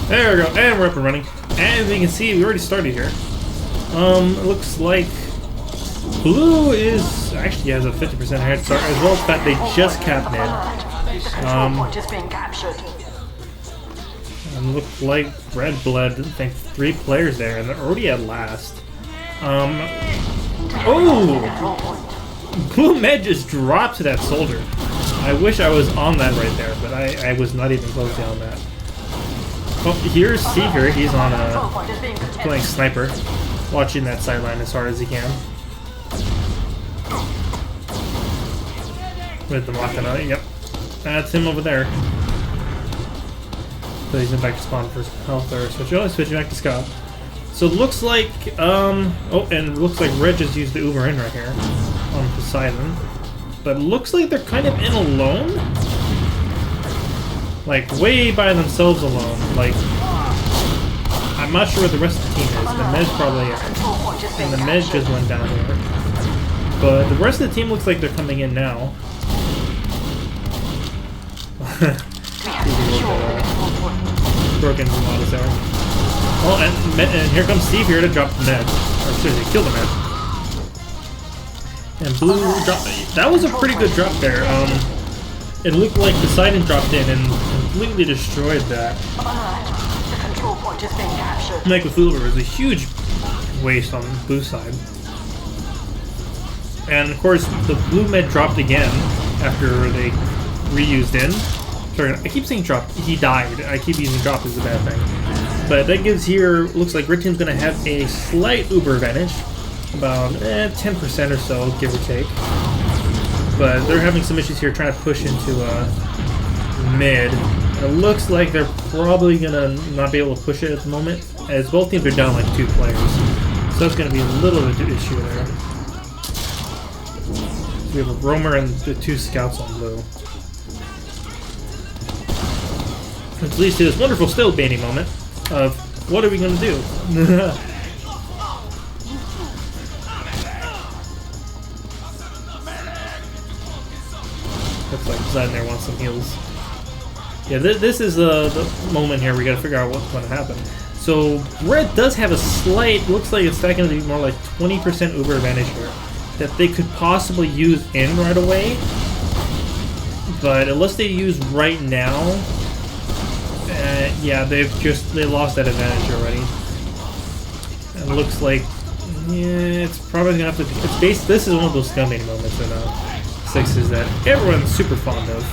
There we go, and we're up and running. And as you can see, we already started here. It looks like blue is actually has a 50% head start, as well as that they just capped mid. And look like red bled, I think 3 players there, and they're already at last. Oh! Blue med just dropped to that soldier. I wish I was on that right there, but I was not even close to on that. Oh, here's Seeker. He's on playing sniper, watching that sideline as hard as he can. With the Machina, yep. That's him over there. So he's back to spawn for health or switch. Oh, switching back to Scott. So it looks like, oh, and looks like Red just used the Uber in right here on Poseidon. But it looks like they're kind of in alone. Like, way by themselves alone. Like, I'm not sure where the rest of the team is. The Meds probably are. And the Meds just went down here. But the rest of the team looks like they're coming in now. Broken models there. Oh, and here comes Steve here to drop the med. Or seriously, kill the med. And blue dropped. That was a pretty good drop there. It looked like Poseidon dropped in and completely destroyed that. Make a fool of it was a huge waste on the blue side. And of course, the blue med dropped again after they reused in. Sorry, I keep saying dropped. He died. I keep using drop as a bad thing. But that gives here, looks like Red Team's going to have a slight Uber advantage. About 10% or so, give or take. But they're having some issues here trying to push into mid. It looks like they're probably going to not be able to push it at the moment, as both teams are down like 2 players. So that's going to be a little bit of an issue there. We have a roamer and the 2 scouts on blue. Which leads to this wonderful still baiting moment of what are we going to do? Looks like Poseidon there wants some heals. Yeah, this is the moment here we got to figure out what's going to happen. So Red does have a slight, looks like it's going to be more like 20% Uber advantage here that they could possibly use in right away. But unless they use right now, yeah, they lost that advantage already. And it looks like, yeah, it's probably gonna have to. This is one of those scumbag moments in 6s that everyone's super fond of.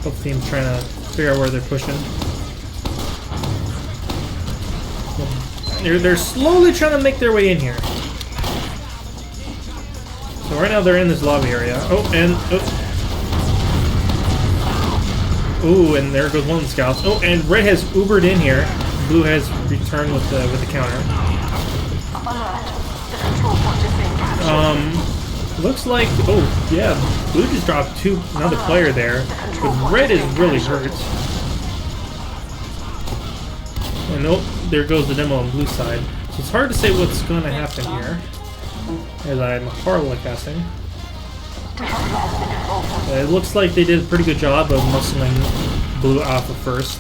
Both teams trying to figure out where they're pushing. They're slowly trying to make their way in here. So right now they're in this lobby area. Oh, and ooh, and there goes one of the scouts. Oh, and Red has Ubered in here. Blue has returned with the counter. Looks like, oh yeah, Blue just dropped another player there, but Red is really hurt. And oh, there goes the demo on Blue side. So it's hard to say what's going to happen here, as I'm horrible at casting. It looks like they did a pretty good job of muscling Blue Alpha first.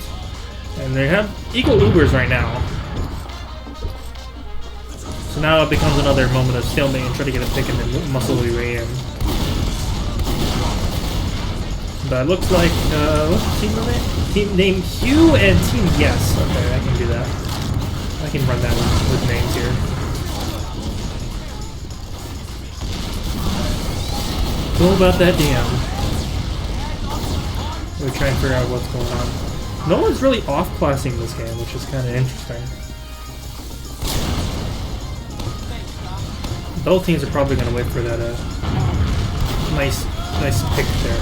And they have equal Ubers right now. So now it becomes another moment of stalemate and try to get a pick and then muscle your way in. But it looks like, what's the team name? Team name Hugh and Team Yes. Okay, I can do that. I can run that with names here. All about that DM. We're trying to figure out what's going on. No one's really off-classing this game, which is kind of interesting. Both teams are probably going to wait for that nice pick there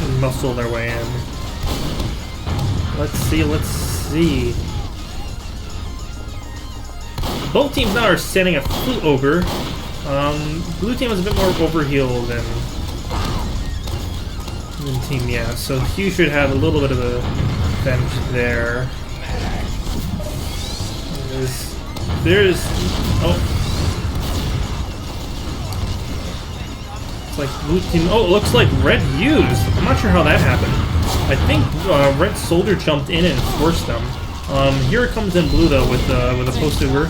and muscle their way in. Let's see. Both teams now are sending a full ogre. Blue team is a bit more overheal than Team Yeah, so Hugh should have a little bit of a bench there. There's oh. Looks like blue team. Oh, it looks like red used. I'm not sure how that happened. I think red soldier jumped in and forced them. Here it comes in blue though with a post over,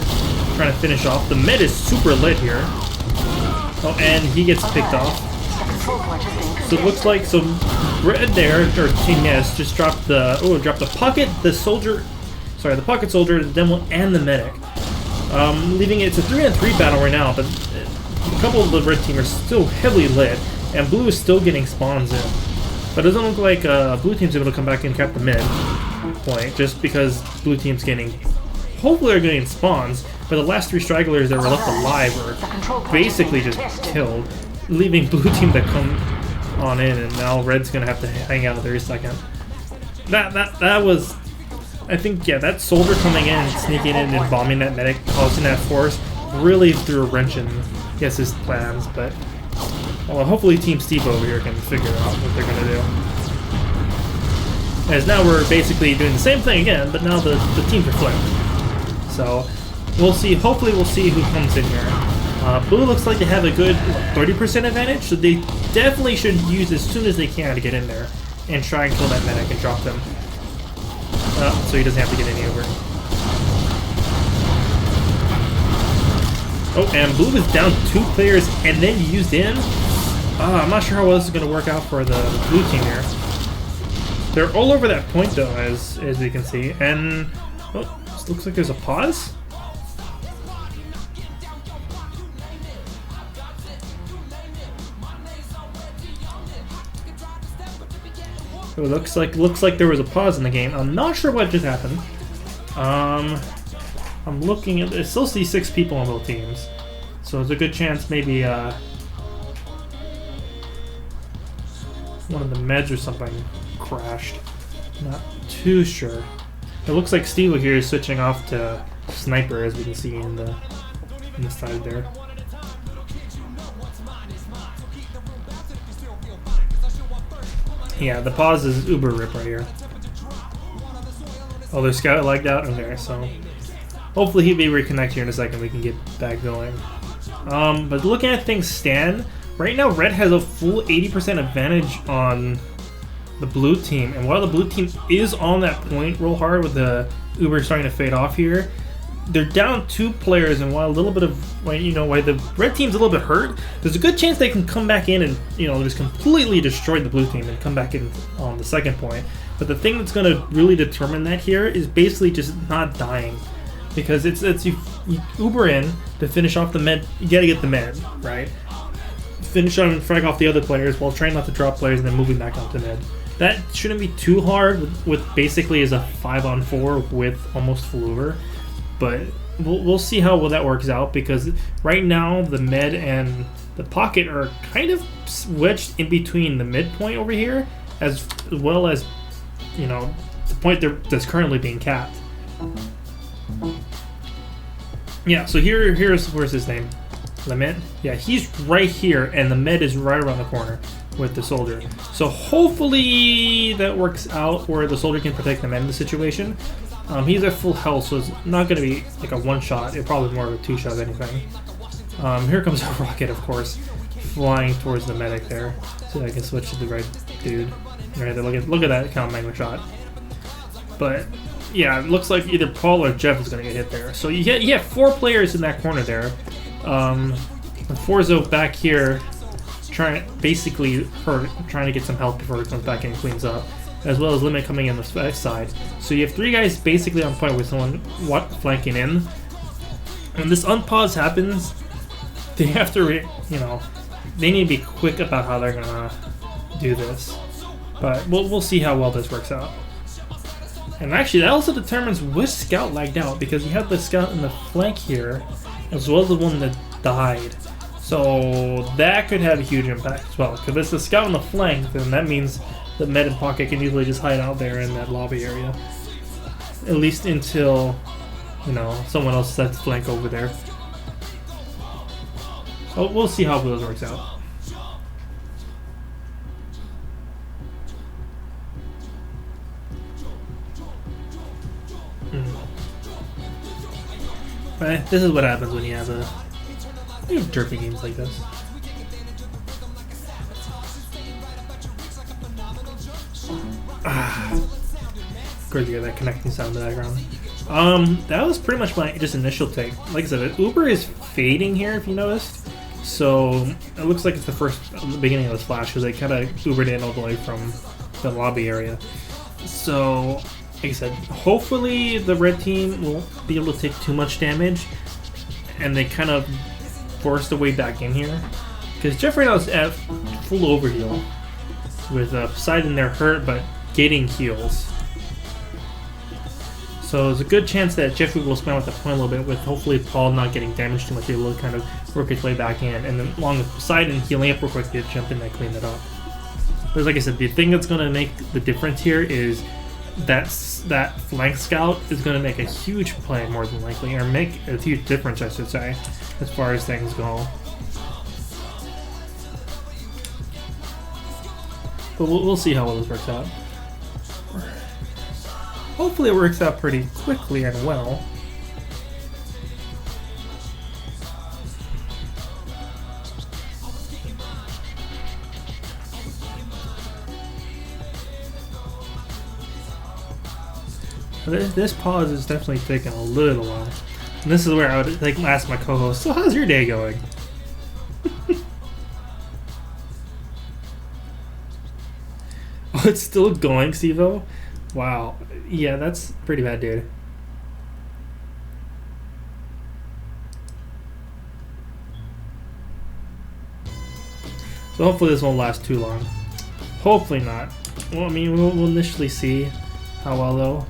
trying to finish off. The med is super lit here. Oh, and he gets picked off. So it looks like red there, or Team Yes, just dropped the pocket, the pocket soldier, the demo, and the medic. Leaving it's a 3-on-3 battle right now, but a couple of the red team are still heavily lit, and blue is still getting spawns in. But it doesn't look like blue team's able to come back and cap the mid point, just because blue team's getting, hopefully they're getting spawns, but the last 3 stragglers that were left alive were basically just killed, leaving blue team to come on in, and now red's gonna have to hang out there a second. That was, I think, yeah, that soldier coming in and sneaking in and bombing that medic, causing that force, really threw a wrench in, I guess, his plans, but well, hopefully Team Steve over here can figure out what they're gonna do. As now we're basically doing the same thing again, but now the teams are flipped. So we'll see. Hopefully we'll see who comes in here. Blue looks like they have a good 30% advantage, so they definitely should use as soon as they can to get in there and try and kill that medic and drop them. So he doesn't have to get any over. Oh, and blue is down 2 players and then used in. I'm not sure how well this is going to work out for the blue team here. They're all over that point though, as we can see, and oh, this looks like there's a pause. So it looks like there was a pause in the game. I'm not sure what just happened. I'm looking at. I still see 6 people on both teams, so there's a good chance maybe one of the meds or something crashed. Not too sure. It looks like Steel here is switching off to sniper, as we can see in the side there. Yeah, the pause is uber rip right here. Oh, their scout lagged out? Okay, so hopefully he'll be reconnect here in a second. We can get back going. But looking at things stand, right now red has a full 80% advantage on the blue team. And while the blue team is on that point real hard with the uber starting to fade off here, they're down 2 players, and while a little bit of, while the red team's a little bit hurt, there's a good chance they can come back in and, just completely destroy the blue team and come back in on the second point. But the thing that's going to really determine that here is basically just not dying, because it's you uber in to finish off the med. You got to get the med right. Finish on and frag off the other players while trying not to drop players and then moving back onto med. That shouldn't be too hard with basically as a 5-on-4 with almost full uber. But we'll see how well that works out, because right now the med and the pocket are kind of wedged in between the midpoint over here, as well as the point that's currently being capped. Yeah, so where's his name? Lament? Yeah, he's right here, and the med is right around the corner with the soldier. So hopefully that works out where the soldier can protect the med in the situation. He's at full health, so it's not going to be like a one-shot. It's probably more of a 2-shot than anything. Here comes a rocket, of course, flying towards the medic there. So I can switch to the right dude. Right there, look at that kind of magma shot. But yeah, it looks like either Paul or Jeff is going to get hit there. So you have 4 players in that corner there. Forzo back here, trying to get some help before he comes back in and cleans up, as well as Limit coming in the side. So you have 3 guys basically on point with someone flanking in. When this unpause happens, they have to, they need to be quick about how they're gonna do this. But we'll see how well this works out. And actually, that also determines which scout lagged out, because you have the scout in the flank here, as well as the one that died. So that could have a huge impact as well. Because if it's the scout in the flank, then that means the med and pocket can easily just hide out there in that lobby area. At least until, someone else sets flank over there. So we'll see how this works out. This is what happens when you have derpy games like this. Of course, you get that connecting sound in the background. That was pretty much my just initial take. Like I said, Uber is fading here, if you noticed. So it looks like it's the beginning of this flash because they kind of Ubered in all the way from the lobby area. So, like I said, hopefully the red team won't be able to take too much damage, and they kind of force the way back in here. Because Jeff right now is at full overheal, with Poseidon there hurt but getting heals. So there's a good chance that Jeffrey will spam with the point a little bit, with hopefully Paul not getting damaged too much, able to kind of work his way back in, and then along with Poseidon healing up real quick to jump in and clean it up. But like I said, the thing that's going to make the difference here is that flank scout is going to make a huge play more than likely, or make a huge difference, I should say, as far as things go. But we'll see how well this works out. Hopefully it works out pretty quickly and well. This pause is definitely taking a little while. And this is where I would ask my co-host, so how's your day going? Oh, it's still going, Stevo? Wow. Yeah, that's pretty bad, dude. So hopefully this won't last too long. Hopefully not. Well, I mean, we'll initially see how well, though.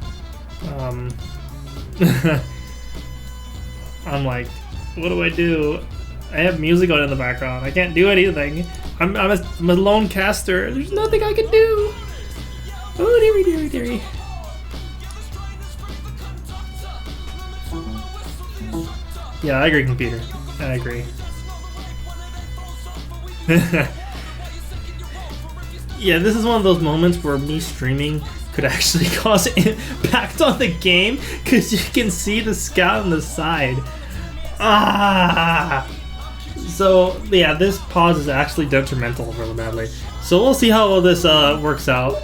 I'm like, what do I do? I have music on in the background. I can't do anything. I'm a lone caster. There's nothing I can do. Oh, dearie, dearie, dearie. Yeah, I agree, computer. I agree. Yeah, this is one of those moments where me streaming could actually cause impact on the game, because you can see the scout on the side. So yeah, this pause is actually detrimental really badly. So we'll see how well this works out.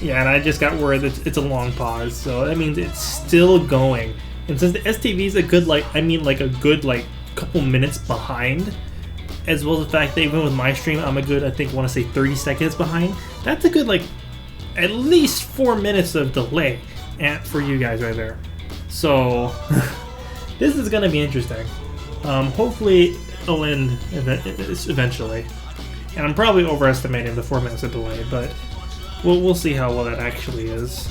Yeah, and I just got word that it's a long pause, so that means it's still going. And since the STV is a good couple minutes behind, as well as the fact that even with my stream, I'm a good, I think, want to say 30 seconds behind. That's a good, at least 4 minutes of delay for you guys right there. So, this is going to be interesting. Hopefully, it'll end eventually. And I'm probably overestimating the 4 minutes of delay, but we'll see how well that actually is.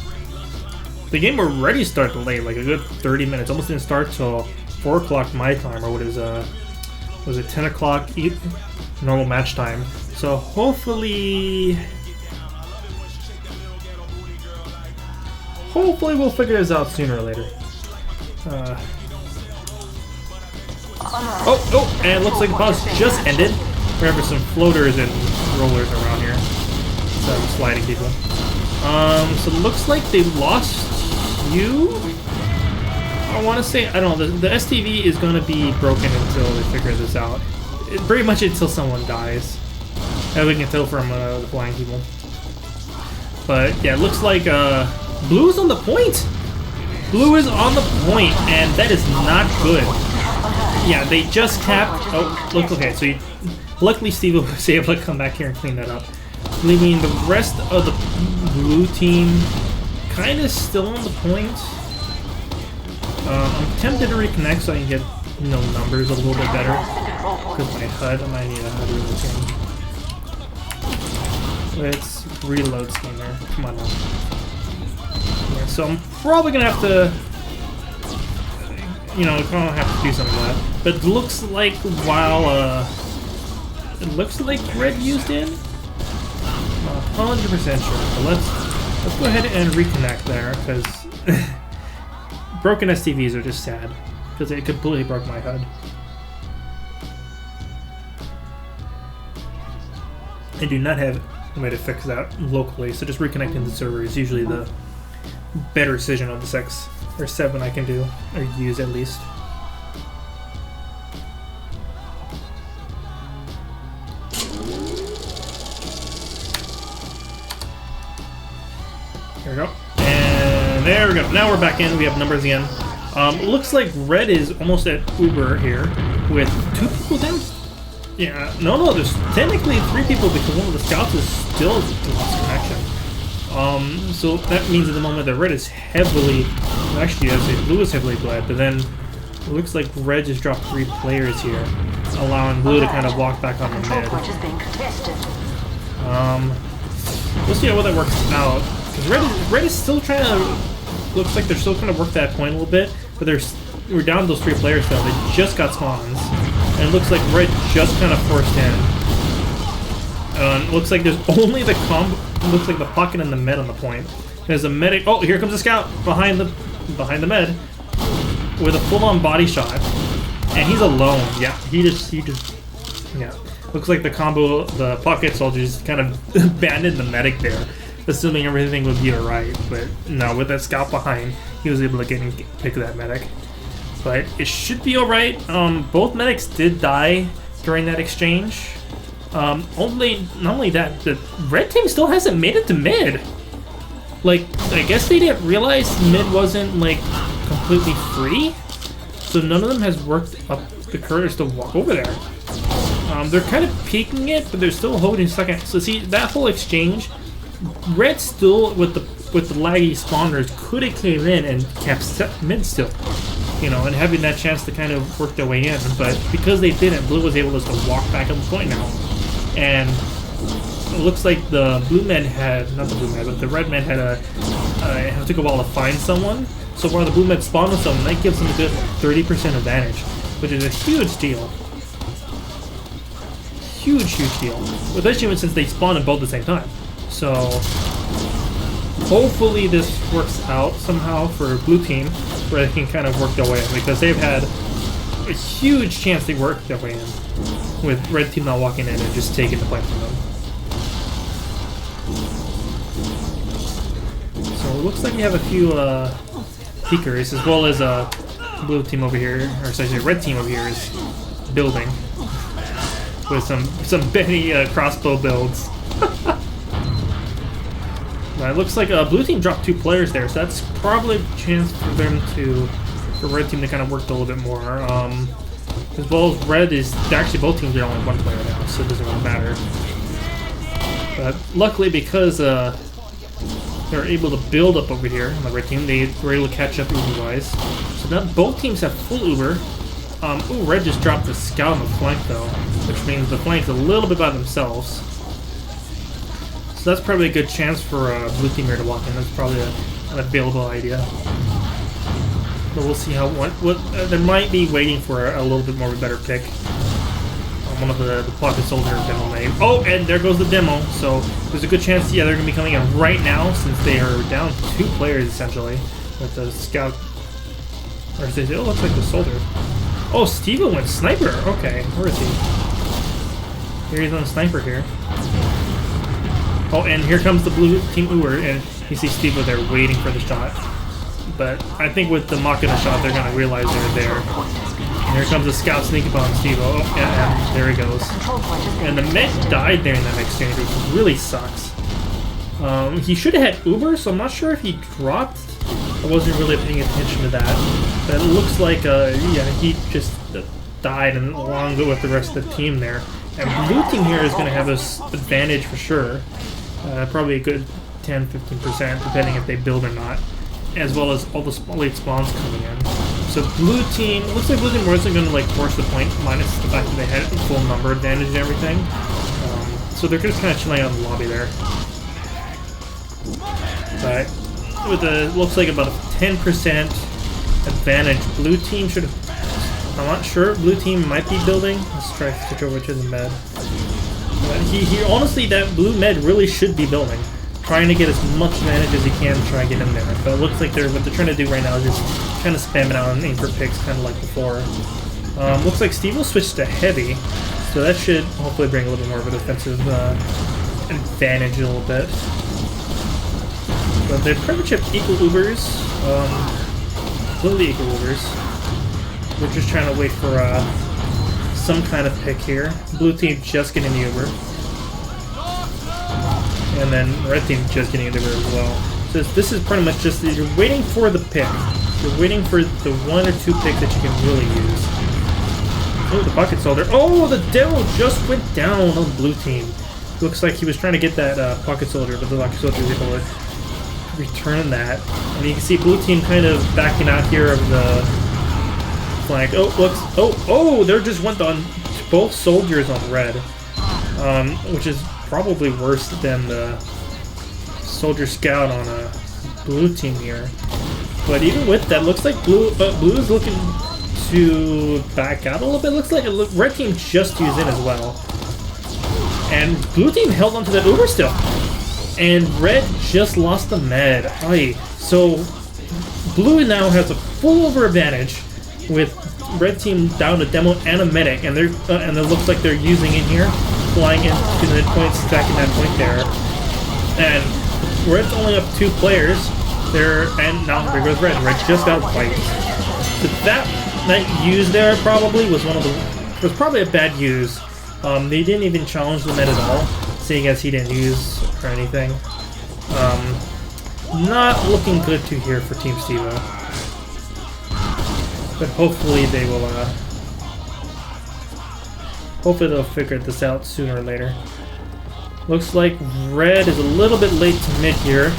The game already started late, like a good 30 minutes. Almost didn't start till 4 o'clock my time, or what is was it 10 o'clock normal match time. So hopefully we'll figure this out sooner or later. And it looks like the pause just ended. We're having some floaters and rollers around here. So I'm sliding people. So it looks like they lost you. I want to say, I don't know, the STV is going to be broken until they figure this out. Pretty much until someone dies. As we can tell from the flying people. But yeah, it looks like Blue is on the point! Blue is on the point, and that is not good. Yeah, they just capped... Oh, look, okay, so luckily Steve was able to come back here and clean that up. Leaving the rest of the blue team kind of still on the point. I'm tempted to reconnect so I can get, numbers a little bit better. Because my HUD, I might need a HUD really change. Let's reload Steam there. Come on now. Yeah, so I'm probably gonna have to, gonna have to do something like that. But it looks like it looks like red used in. 100% sure. But let's go ahead and reconnect there, because broken STVs are just sad, because it completely broke my HUD. I do not have a way to fix that locally, so just reconnecting the server is usually the better decision on the 6 or 7 I can do, or use at least. There we go. And there we go. Now we're back in. We have numbers again. Looks like red is almost at Uber here with 2 people down. Yeah, no, there's technically 3 people because one of the scouts is still lost connection. So that means at the moment that red is heavily, actually I say blue is heavily bled, but then it looks like red just dropped 3 players here, allowing blue to kind of walk back on the mid. We'll see how that works out. Because red is still trying to, looks like they're still trying to work that point a little bit, but we're down to those 3 players though. They just got spawns, and it looks like red just kind of forced in. It looks like there's only the looks like the pocket and the med on the point. There's a medic. Oh, here comes a scout behind the med with a full-on body shot, and he's alone. Yeah, he just yeah. Looks like the pocket soldiers kind of abandoned the medic there, assuming everything would be alright. But no, with that scout behind, he was able to get and pick that medic. But it should be alright. Both medics did die during that exchange. Not only that, the red team still hasn't made it to mid. Like, I guess they didn't realize mid wasn't, like, completely free. So none of them has worked up the courage to walk over there. They're kind of peeking it, but they're still holding second. So see, that whole exchange, red still, with the laggy spawners, could have came in and kept mid still. You know, and having that chance to kind of work their way in. But because they didn't, blue was able just to walk back on the point now. And it looks like the blue men had, not the blue men, but the red men had it took a while to find someone. So while the blue men spawned with someone, that gives them a good 30% advantage, which is a huge deal. Huge deal. Especially since they spawned them both at the same time. So hopefully this works out somehow for blue team, where they can kind of work their way in, because they've had a huge chance to work their way in, with red team not walking in and just taking the point from them. So it looks like you have a few peekers, as well as a blue team over here, or sorry, red team over here is building with some Benny crossbow builds. But it looks like blue team dropped 2 players there, so that's probably a chance for red team to kind of work a little bit more. As well as red is, actually both teams are only 1 player now, so it doesn't really matter. But luckily, because they're able to build up over here on the red team, they were able to catch up Uber-wise. So now both teams have full Uber. Ooh, red just dropped the scout on the flank though, which means the flank's a little bit by themselves. So that's probably a good chance for a blue team here to walk in. That's probably an available idea. But we'll see how they might be waiting for a little bit more of a better pick. One of the pocket soldier demo name. Oh, and there goes the demo. So there's a good chance, yeah, they're gonna be coming in right now, since they are down 2 players essentially with the scout. Or is it? Oh, looks like the soldier. Oh, Steve went sniper. Okay, where is he? Here he's on sniper here. Oh, and here comes the blue team Uber, and you see Steve there waiting for the shot. But I think with the Machina shot, they're gonna realize they're there. And here comes the scout sneak up on Steve. Oh, and there he goes. And the mech died there in that exchange, which really sucks. He should have had Uber, so I'm not sure if he dropped. I wasn't really paying attention to that. But it looks like, yeah, he just died, and along with the rest of the team there. And blue team here is going to have this advantage for sure. Probably a good 10-15%, depending if they build or not. As well as all the late spawns coming in. So blue team, looks like blue team wasn't going to like force the point, minus the fact that they had a full number advantage and everything. So they're just kind of chilling out in the lobby there. But with looks like about a 10% advantage, blue team should have. I'm not sure. Blue team might be building. Let's try to switch over to the med. But he honestly, that blue med really should be building, trying to get as much advantage as he can to try and get in there. But it looks like what they're trying to do right now is just kind of spam it out and aim for picks, kind of like before. Looks like Steve will switch to heavy, so that should hopefully bring a little bit more of a defensive advantage a little bit. But they pretty much have equal Ubers, completely equal Ubers. We're just trying to wait for some kind of pick here. Blue team just getting the Uber. And then red team just getting into it as well. This is pretty much just you're waiting for the pick. You're waiting for the 1 or 2 picks that you can really use. Oh, the pocket soldier. Oh, the demo just went down on the blue team. Looks like he was trying to get that pocket soldier, but the pocket soldier was able to return that. And you can see blue team kind of backing out here of the flank. Oh, looks. Oh, there just went on both soldiers on red, which is probably worse than the soldier scout on a blue team here. But even with that, looks like blue is looking to back out a little bit. Looks like red team just used in as well, and blue team held onto the Uber still, and red just lost the med. Aye. So blue now has a full over advantage with red team down a demo and a medic, and they're and it looks like they're using in here, flying into the point, stacking that point there, and red's only up 2 players there, and now there goes red. Red just got wiped. So that use there probably was probably a bad use. They didn't even challenge the med at all, seeing as he didn't use or anything. Not looking good to here for Team Stevo. But hopefully they will, hopefully they'll figure this out sooner or later. Looks like red is a little bit late to mid here.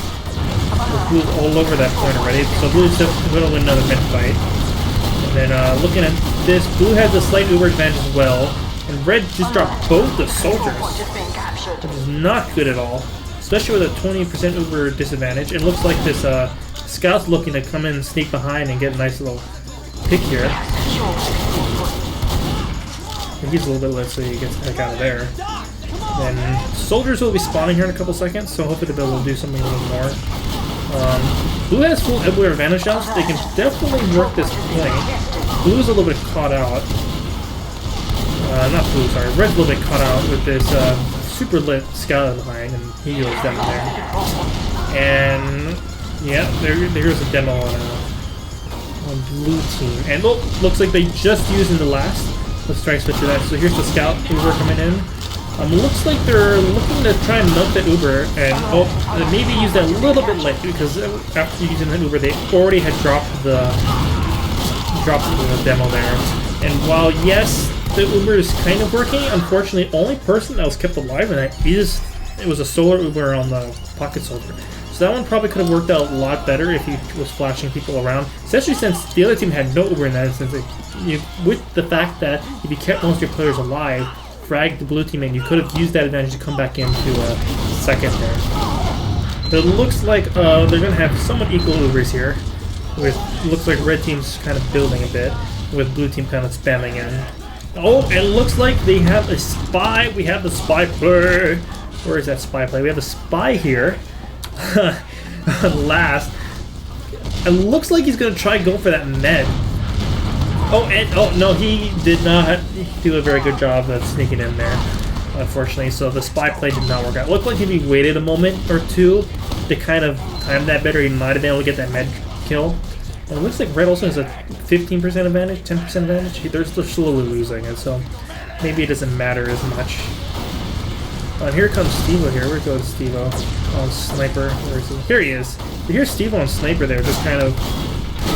Blue's all over that point already, so blue's going to win another mid fight. And then looking at this, blue has a slight Uber advantage as well, and red just dropped both the soldiers, which is not good at all, especially with a 20% Uber disadvantage. It looks like this scout's looking to come in and sneak behind and get a nice little pick here. He's a little bit late, so he gets the heck out of there. Then soldiers will be spawning here in a couple seconds, so hopefully they'll be able to do something a little more. Blue has full everywhere advantage now, so they can definitely work this point. Blue's a little bit caught out. Not blue, sorry. Red's a little bit caught out with this super lit scout behind, and he goes down there. And yeah, there's a demo on blue team. And looks like they just used in the last. Let's try and switch to that. So here's the scout Uber coming in. Looks like they're looking to try and milk that Uber, and maybe use that a little bit late, because after using the Uber, they already had dropped the demo there. And while yes, the Uber is kind of working, unfortunately, only person that was kept alive in that it was a solar Uber on the pocket soldier. So that one probably could have worked out a lot better if he was flashing people around, especially since the other team had no Uber in that instance. With the fact that if you kept most of your players alive, frag the blue team, and you could have used that advantage to come back into second there. But it looks like they're going to have somewhat equal Ubers here. Looks like red team's kind of building a bit, with blue team kind of spamming in. Oh, it looks like they have a spy. We have the spy play. Where is that spy play? We have a spy here. Last. It looks like he's going to try go for that med. Oh no, he did not do a very good job of sneaking in there, unfortunately. So the spy play did not work out. It looked like if he waited a moment or two to kind of time that better, he might have been able to get that med kill. And it looks like red also has a 15% advantage, 10% advantage. They're still slowly losing it, so maybe it doesn't matter as much. And here comes Stevo here. Where goes Stevo? On sniper. Where is he? Here he is. But here's Stevo on sniper there, just kind of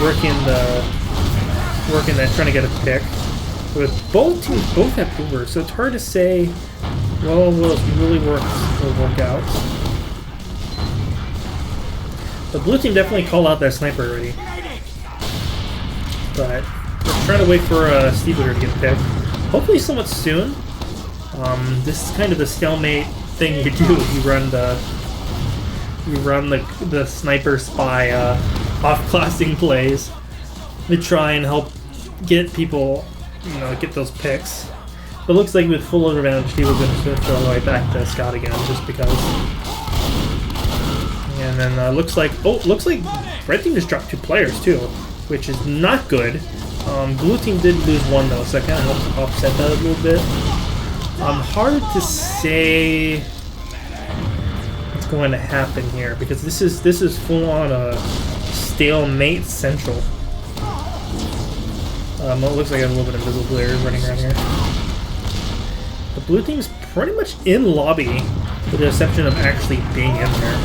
working that, trying to get a pick. But both teams both have Uber, so it's hard to say, well, will it really work out? The blue team definitely called out that sniper already. But we're trying to wait for Steve here to get picked. Hopefully somewhat soon. This is kind of the stalemate thing you do. You run the sniper spy off-classing plays to try and help get people, get those picks. But it looks like with full advantage, he was going to throw right back to Scott again, just because. And then looks like red team just dropped 2 players too, which is not good. Blue team did lose 1 though, so that kind of helps offset that a little bit. Hard to say what's going to happen here, because this is full on a stalemate central. It looks like I have a little bit of invisible players running around here. The blue team's pretty much in lobby, with the exception of actually being in there.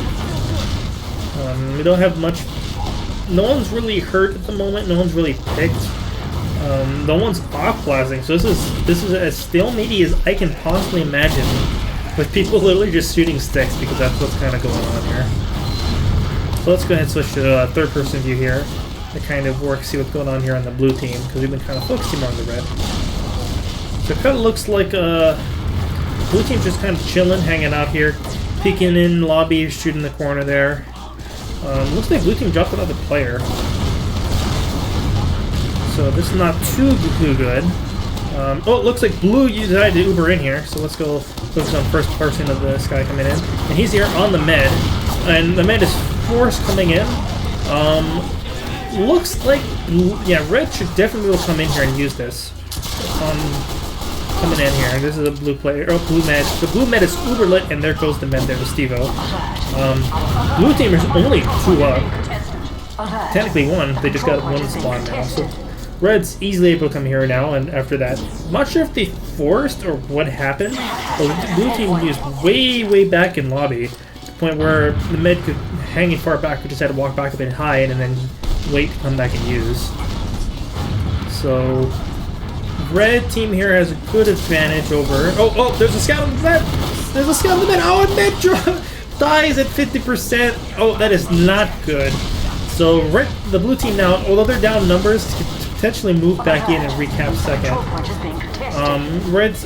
We don't have much. No one's really hurt at the moment. No one's really picked. No one's off-blasting. So this is as stalemate as I can possibly imagine, with people literally just shooting sticks because that's what's kind of going on here. So let's go ahead and switch to third-person view here to kind of work, see what's going on here on the blue team, because we've been kind of focusing on the red. So it kind of looks like blue team's just kind of chilling, hanging out here, peeking in lobby, shooting the corner there. Looks like blue team dropped another player. So this is not too good. Oh, it looks like blue decided to Uber in here, so let's go focus on first person of this guy coming in. And he's here on the med, and the med is force coming in. Looks like, yeah, red should definitely be able to come in here and use this. Coming in here, this is a blue player, oh, blue med. The blue med is uber lit, and there goes the med there with Steve-O. Blue team is only 2 up. Technically 1, they just got 1 spawn now, so red's easily able to come here now, and after that, I'm not sure if they forced or what happened, but blue team used way back in lobby, to the point where the med could, hanging far back, could just had to walk back a bit high and then wait to come back and use. So red team here has a good advantage over. Oh, there's a scout on the med! There's a scout on the med! Oh, and med dies at 50%! Oh, that is not good. So red, the blue team now, although they're down numbers, can potentially move back in and recap second. Red's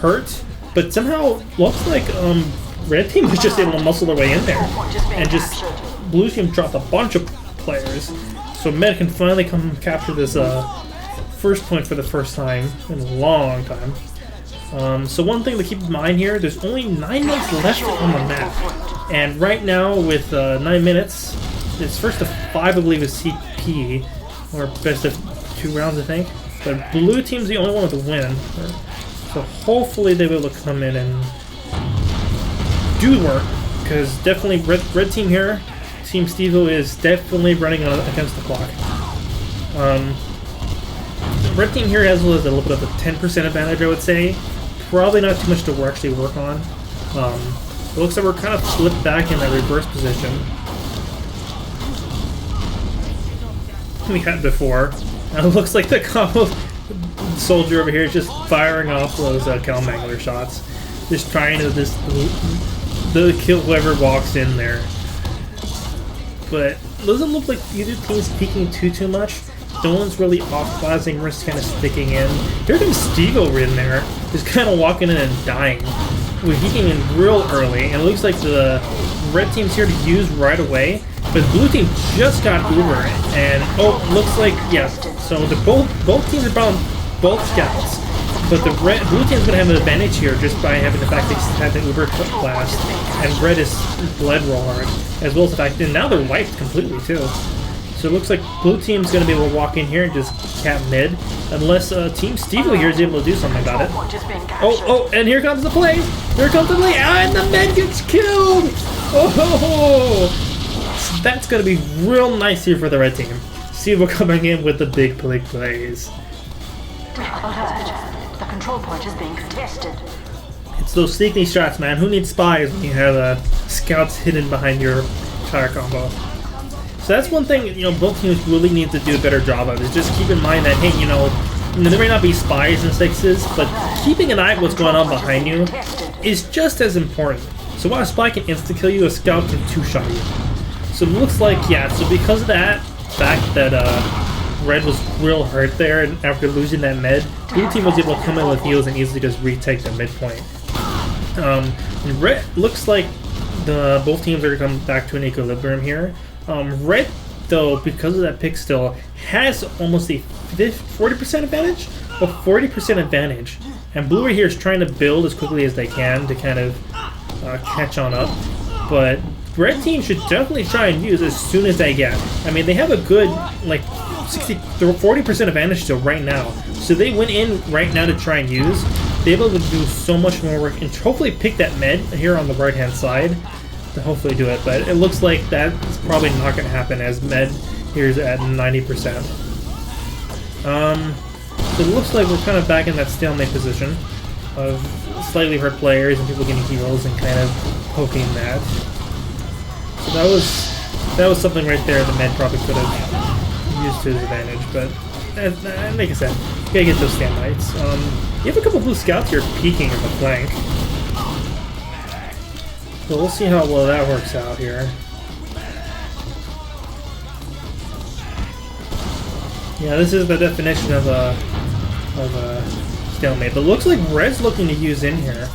hurt, but somehow looks like red team was just able to muscle their way in there, and just blue team dropped a bunch of players. So med can finally come capture this first point for the first time in a long time. So one thing to keep in mind here, there's only 9 minutes left on the map. And right now with 9 minutes, it's first to 5 I believe is CP, or best of 2 rounds I think. But blue team's the only one with a win. So hopefully they'll be able to come in and do work, because definitely red team here, Team Steve-O is definitely running against the clock. Red team here has a little bit of a 10% advantage, I would say. Probably not too much to actually work on. It looks like we're kind of flipped back in that reverse position we had before. It looks like the combo soldier over here is just firing off those Calmangler shots. Just trying to kill whoever walks in there. But it doesn't look like either team's peeking too much. No one's really off-blasting, we're just kind of sticking in. Here comes Steve-O in there, just kind of walking in and dying. We're peeking in real early, and it looks like the red team's here to use right away, but the blue team just got Uber, and oh, looks like, yeah, so the both teams are bound both scouts, but the blue team's going to have an advantage here just by having the fact they had the Uber blast, and red is bled real hard, as well as the fact that now they're wiped completely too. So it looks like blue team's going to be able to walk in here and just cap mid, unless Team Steve-O here is able to do something about it. Oh, and here comes the play! Here comes the play! And the mid gets killed! Oh! So that's going to be real nice here for the red team. Steve-O coming in with the big plays. The control point is being contested. It's those sneaky shots, man. Who needs spies when you have scouts hidden behind your tire combo? So that's one thing, both teams really need to do a better job of, is just keep in mind that, hey, there may not be spies in sixes, but keeping an eye on what's going on behind you is just as important. So while a spy can insta-kill you, a scout can two-shot you. So it looks like, yeah, so because of that fact that red was real hurt there, and after losing that med, blue team was able to come in with heals and easily just retake the midpoint. And red looks like both teams are going to come back to an equilibrium here. Red, though, because of that pick still, has almost a 40% advantage? A 40% advantage. And blue right here is trying to build as quickly as they can to kind of catch on up. But red team should definitely try and use as soon as they get. I mean, they have a good, 40% advantage still right now. So they went in right now to try and use. They're able to do so much more work and hopefully pick that med here on the right-hand side to hopefully do it, but it looks like that's probably not going to happen as med here's at 90%. So it looks like we're kind of back in that stalemate position of slightly hurt players and people getting heals and kind of poking that. So that was that was something right there the med probably could have used to his advantage, but like I said, you gotta get those standbites. You have a couple blue scouts here peeking in the flank. So we'll see how well that works out here. Yeah, this is the definition of a stalemate. But it looks like Red's looking to use in here.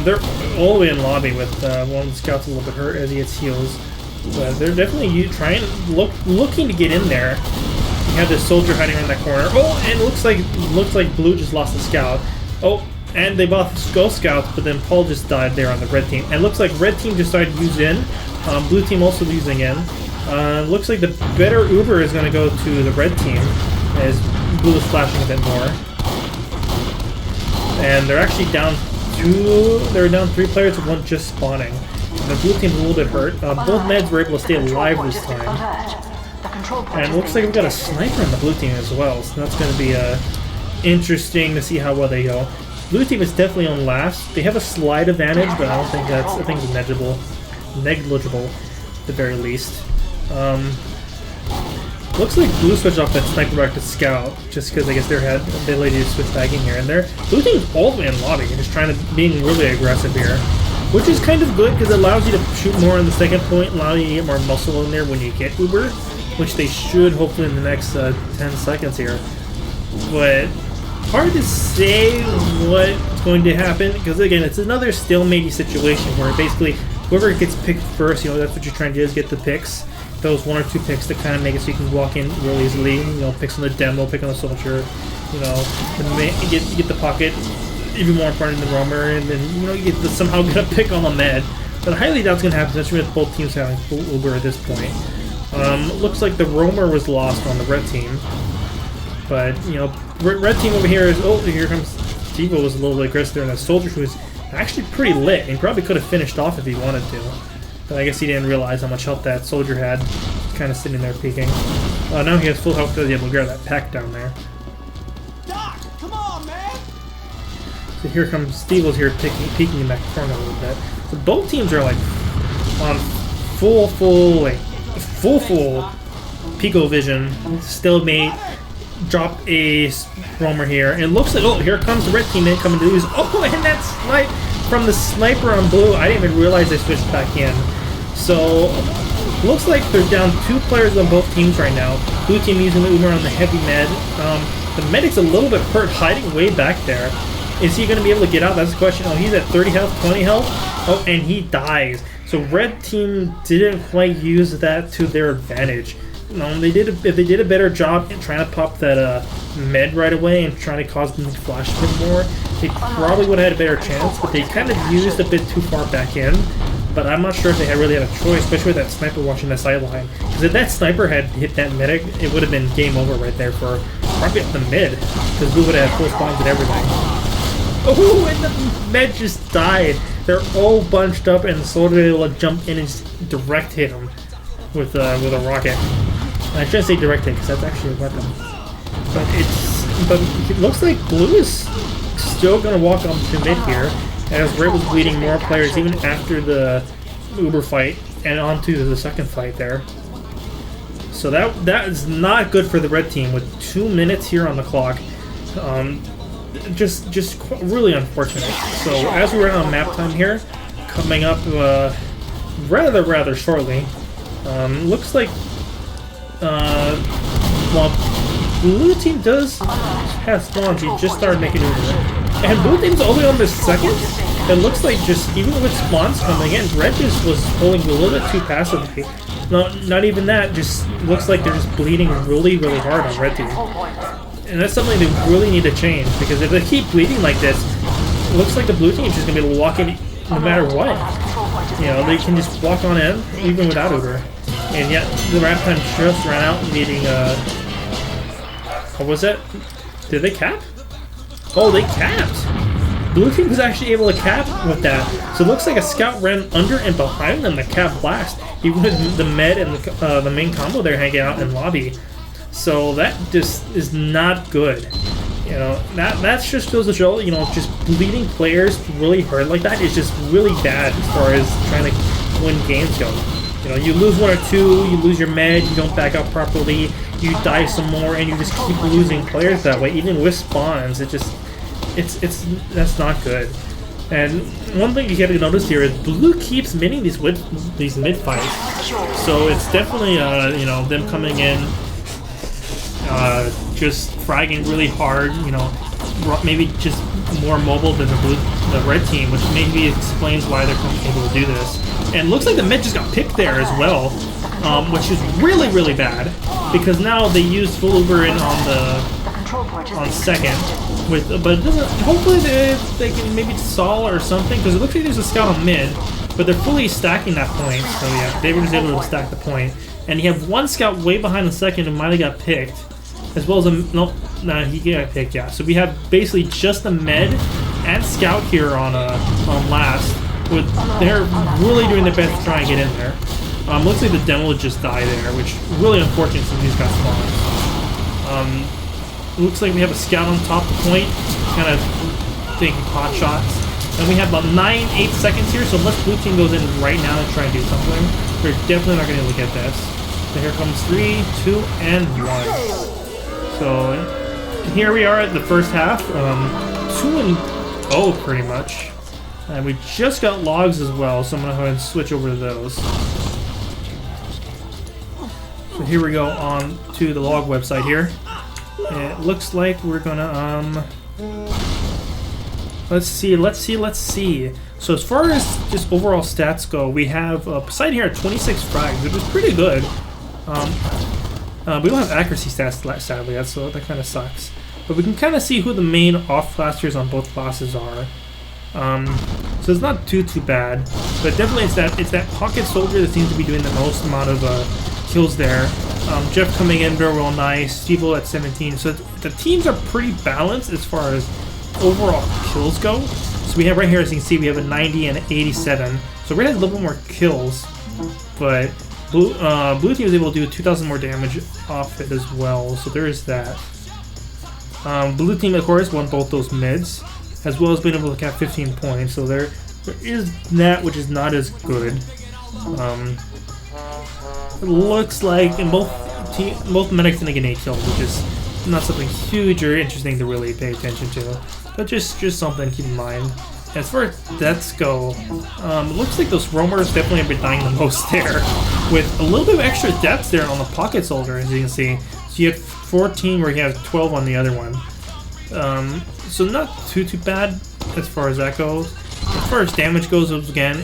They're all the way in lobby with one of the scouts a little bit hurt as he gets heals. But they're definitely looking to get in there. You have this soldier hiding in that corner. Oh, and it looks like Blue just lost a scout. Oh, and they both ghost scouts, but then Paul just died there on the red team. And it looks like red team decided to use in. Blue team also using in. Looks like the better Uber is going to go to the red team as Blue is flashing a bit more. And they're actually down they're down 3 players with 1 just spawning. And the blue team's a little bit hurt. Both meds were able to stay alive this time. And it looks like we've got a sniper on the blue team as well, so that's going to be interesting to see how well they go. Blue team is definitely on last. They have a slight advantage, but I don't think I think it's negligible at the very least. Looks like Blue switched off that sniper back to scout, just because I guess they had the ability to switch back in here. And Blue team's all the way in lobby, just being really aggressive here, which is kind of good because it allows you to shoot more on the second point, allowing you to get more muscle in there when you get Uber, which they should hopefully in the next 10 seconds here. But hard to say what's going to happen because again, it's another stalemate situation where basically whoever gets picked first, that's what you're trying to do is get the picks. Those 1 or 2 picks to kind of make it so you can walk in real easily. Picks on the demo, pick on the soldier. Get the pocket. Even more important than the roamer, and then you get to somehow get a pick on the med. But I highly doubt it's going to happen, especially with both teams having full Uber at this point. Looks like the roamer was lost on the red team, but red team over here is here comes Devo was a little bit aggressive there, and a soldier who was actually pretty lit and probably could have finished off if he wanted to. But I guess he didn't realize how much health that soldier had, kind of sitting there peeking. Now he has full health because he's able to grab that pack down there. Doc, come on, man! So here comes Stevo's here peeking in that corner a little bit. So both teams are like on full Pico vision. Stalemate. Drop a roamer here. And it looks like, here comes the red teammate coming to lose. Oh, and that snipe from the sniper on blue. I didn't even realize they switched back in. So, looks like they're down 2 players on both teams right now. Blue team using the Uber on the heavy med. The medic's a little bit hurt, hiding way back there. Is he going to be able to get out? That's the question. Oh, he's at 30 health, 20 health. Oh, and he dies. So red team didn't quite use that to their advantage. If they did a better job in trying to pop that med right away and trying to cause them to flash a bit more, they probably would have had a better chance, but they kind of used a bit too far back in. But I'm not sure if they really had a choice, especially with that sniper watching the sideline. Because if that sniper had hit that medic, it would have been game over right there for probably up the mid, because Blue would have had full spawns and everything. Oh, and the med just died. They're all bunched up, and the soldier able to jump in and just direct hit him with a rocket. And I shouldn't say direct hit because that's actually a weapon. But it looks like Blue is still gonna walk on to mid here, as Red was bleeding more players even after the Uber fight and onto the second fight there. So that is not good for the red team with 2 minutes here on the clock. Just really unfortunate. So as we run on map time here, coming up rather shortly, looks like well, blue team does have spawns. He just started making it over, and blue team's only on the second. It looks like just even with spawns coming in, red just was pulling a little bit too passively. Not even that. Just looks like they're just bleeding really hard on red team. And that's something they really need to change, because if they keep bleeding like this, it looks like the blue team is just going to be able to walk in no matter what. They can just walk on in, even without Uber. And yet, the ramp time just ran out, needing, what was it? Did they cap? Oh, they capped! Blue team was actually able to cap with that. So it looks like a scout ran under and behind them, the cap blast, even with the med and the main combo there hanging out in lobby. So that just is not good. That just goes to show, just bleeding players really hurt like that is just really bad as far as trying to win games go. You know, you lose one or two, you lose your med, you don't back up properly, you die some more, and you just keep losing players that way. Even with spawns, that's not good. And one thing you got to notice here is blue keeps winning these mid fights, so it's definitely you know, them coming in, just fragging really hard. You know, maybe just more mobile than the red team, which maybe explains why they're able to do this. And it looks like the mid just got picked there as well, which is really bad, because now they use full Uber in on second, but it doesn't. Hopefully they can maybe stall or something, because it looks like there's a scout on mid, but they're fully stacking that point. So yeah, David was able to stack the point, and you have one scout way behind the second who might have got picked, as well as no, he got picked. Yeah, so we have basically just the med and scout here on last. They're really doing their best to try and get in there. Looks like the demo just died there, which is really unfortunate since he's got spawns. Looks like we have a scout on top of the point, kind of taking pot shots. And we have about 9-8 seconds here, so unless blue team goes in right now and try and do something, they're definitely not going to be able to get this. So here comes 3, 2, and 1. So here we are at the first half, 2-0 pretty much. And we just got logs as well, so I'm going to go ahead and switch over to those. So here we go on to the log website here. It looks like we're gonna let's see. So as far as just overall stats go, we have Poseidon here at 26 frags, which is pretty good. We don't have accuracy stats, sadly, that kind of sucks. But we can kind of see who the main off-classers on both classes are. So it's not too bad, but definitely it's that pocket soldier that seems to be doing the most amount of kills there. Jeff coming in very well, nice. Steve at 17. So the teams are pretty balanced as far as overall kills go. So we have right here, as you can see, we have a 90 and an 87. So red has a little bit more kills, but blue team is able to do 2,000 more damage off it as well. So there is that. Blue team, of course, won both those mids, as well as being able to cap 15 points. So there is that, which is not as good. It looks like in both medics didn't get 8 kills, which is not something huge or interesting to really pay attention to, but just something to keep in mind. As far as deaths go, it looks like those roamers definitely have been dying the most there, with a little bit of extra deaths there on the pocket soldier, as you can see. So you had 14 where you have 12 on the other one. So not too bad as far as that goes. As far as damage goes, again,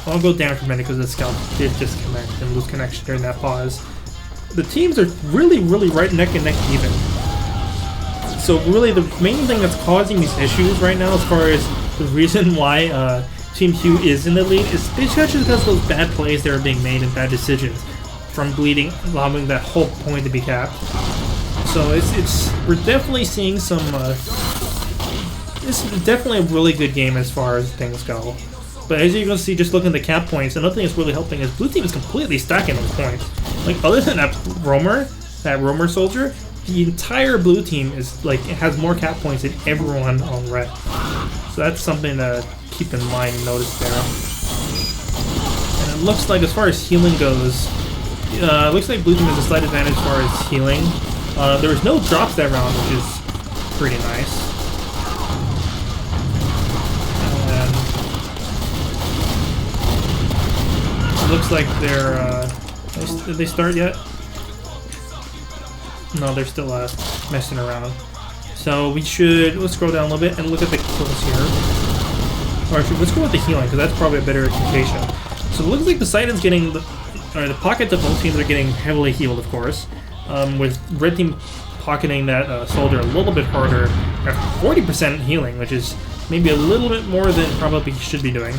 I'll go down for a minute because the scout did disconnect and lose connection during that pause. The teams are really right neck and neck even. So really the main thing that's causing these issues right now, as far as the reason why Team Q is in the lead, is just because of those bad plays that are being made and bad decisions from bleeding, allowing that whole point to be capped. So we're definitely seeing some. This is definitely a really good game as far as things go. But as you can see, just looking at the cap points, another thing that's really helping is blue team is completely stacking those points. Like, other than that roamer soldier, the entire blue team is like, it has more cap points than everyone on red. So that's something to keep in mind and notice there. And it looks like, as far as healing goes, it looks like blue team has a slight advantage as far as healing. There was no drops that round, which is pretty nice. Looks like they're, did they start yet? No, they're still messing around. So let's scroll down a little bit and look at the kills here. Or actually, let's go with the healing, because that's probably a better indication. So it looks like Poseidon's getting, the pockets of both teams are getting heavily healed, of course. With red team pocketing that soldier a little bit harder at 40% healing, which is maybe a little bit more than probably should be doing.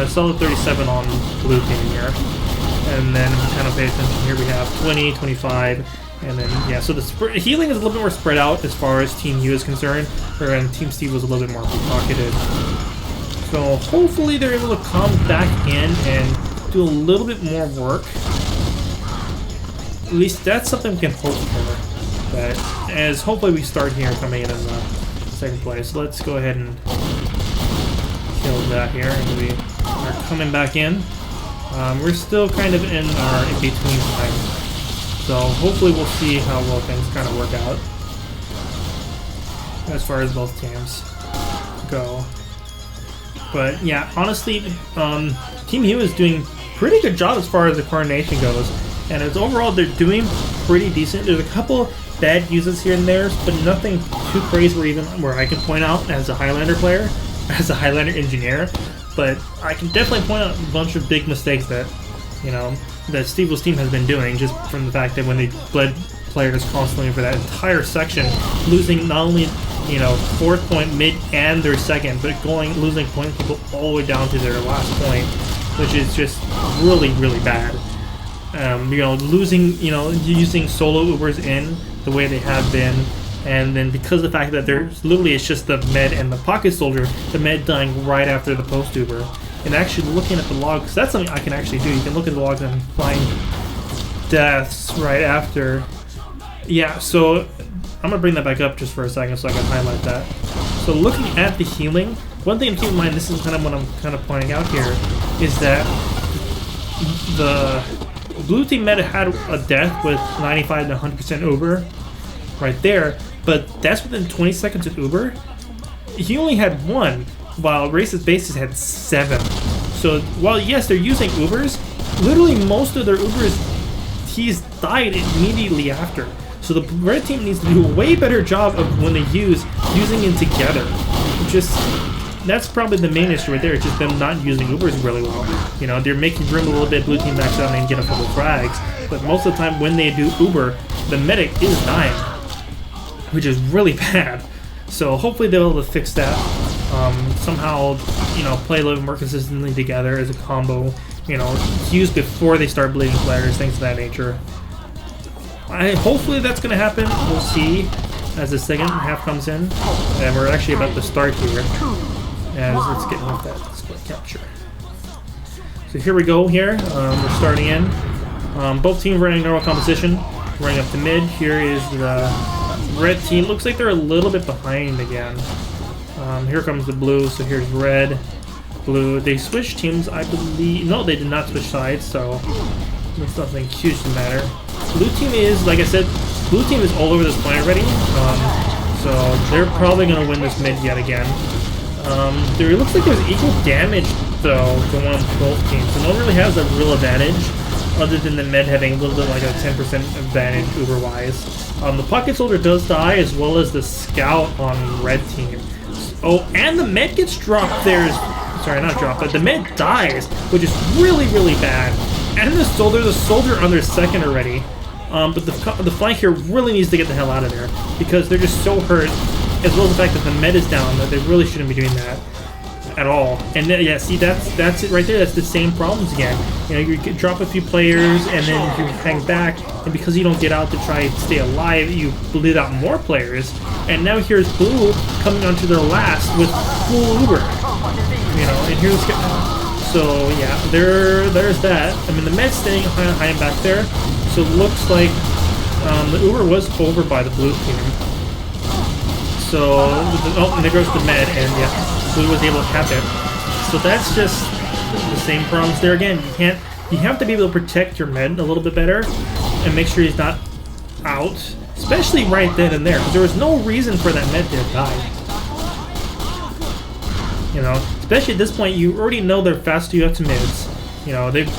Solid 37 on blue team here. And then if you kind of pay attention here, we have 20, 25, and then, yeah, so the healing is a little bit more spread out as far as Team U is concerned, whereas Team Steve was a little bit more pocketed. So hopefully they're able to come back in and do a little bit more work. At least that's something we can hope for. But as hopefully we start here coming in the second place. So let's go ahead and kill that here, and we are coming back in. We're still kind of in our in-between time. So hopefully we'll see how well things kind of work out as far as both teams go. But yeah, honestly, Team Hue is doing pretty good job as far as the coordination goes. And as overall, they're doing pretty decent. There's a couple bad uses here and there, but nothing too crazy where I can point out as a Highlander player, as a Highlander engineer. But I can definitely point out a bunch of big mistakes that, you know, that Steve's team has been doing, just from the fact that when they bled players constantly for that entire section, losing not only, you know, 4th point, mid, and their second, but losing point people all the way down to their last point, which is just really, really bad. You know, losing, you know, using solo Ubers in the way they have been, and then because of the fact that there's literally it's just the med and the pocket soldier, the med dying right after the post Uber, and actually looking at the logs, that's something I can actually do. You can look at the logs and find deaths right after. Yeah, so I'm gonna bring that back up just for a second so I can highlight that. So looking at the healing, one thing to keep in mind, this is kind of what I'm kind of pointing out here, is that the blue team meta had a death with 95 to 100% Uber right there, but that's within 20 seconds of Uber. He only had 1, while Racist Bases had 7. So while yes, they're using Ubers, literally most of their Ubers, he's died immediately after. So the red team needs to do a way better job of when they using it together. Just that's probably the main issue right there. It's just them not using Ubers really well. You know, they're making room a little bit. Blue team backs out and get a couple frags, but most of the time when they do Uber, the medic is dying, which is really bad. So hopefully they'll be able to fix that. Somehow, you know, play a little more consistently together as a combo. You know, use before they start bleeding players, things of that nature. Hopefully that's going to happen. We'll see as the second half comes in, and we're actually about to start here. And let's get with that score capture. So here we go. Here we're starting in. Both teams running normal composition, running up to mid. Here is the red team. Looks like they're a little bit behind again. Here comes the blue. So here's red, blue. They switched teams, I believe. No, they did not switch sides. So there's nothing huge to matter. Blue team is, like I said, blue team is all over this point already. So they're probably going to win this mid yet again. There looks like there's equal damage though going on both teams. So no one really has a real advantage other than the med having a little bit like a 10% advantage Uber-wise. The pocket soldier does die as well as the scout on red team. Oh, and the med gets dropped there. Sorry, not dropped, but the med dies, which is really, really bad. And there's a soldier on their second already. But the flank here really needs to get the hell out of there because they're just so hurt, as well as the fact that the med is down, that they really shouldn't be doing that at all. And then, yeah, see, that's it right there. That's the same problems again. You know, you could drop a few players and then you hang back, and because you don't get out to try to stay alive, you bleed out more players. And now here's blue coming onto their last with full Uber. You know, and here's so yeah, there's that. I mean, the med's staying high and back there, so it looks like the Uber was over by the blue team. So and there goes the med, and yeah, blue was able to cap it. So that's just the same problems there again. You have to be able to protect your med a little bit better and make sure he's not out, especially right then and there, because there was no reason for that med to have died. You know, especially at this point, you already know they're faster you up to mids. You know, they've